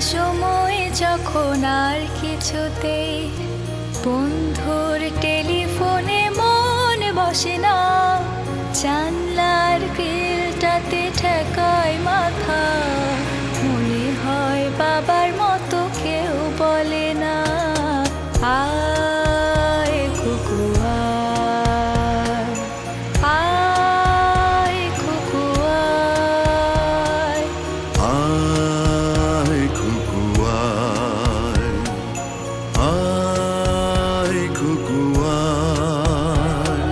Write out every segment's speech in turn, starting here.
সময় যখন আর কিছুতেই বন্ধুর টেলিফোনে মন বসে না, জানলার গ্রিলটাতে ঠেকায় মাথা, মনে হয় বাবার মতো কেউ বলে না, আয় কুকু আয়, আয় কুকু আয়। আয় খুকু আয়, আয় খুকু আয়,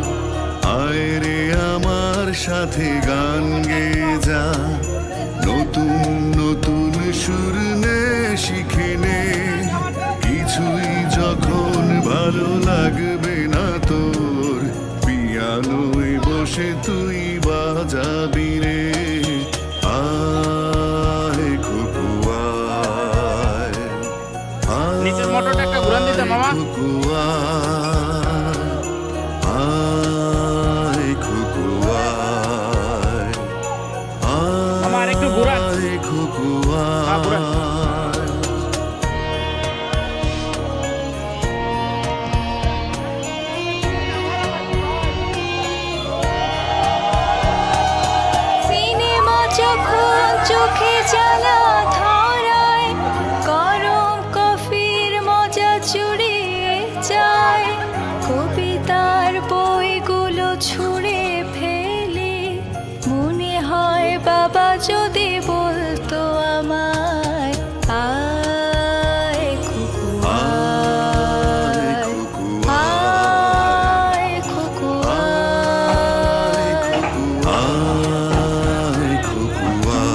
আয় রে আমার সাথে গান গেয়ে যা, নতুন নতুন সুর নে শিখে নে, কিছুই যখন ভালো লাগবে না তোর, পিয়ানোয় বসে তুই বাজাবি রে, আয় খুকু আয়, নিচের মোটরটা একটা ঘুরান দিতে মামা। খুকু আয়।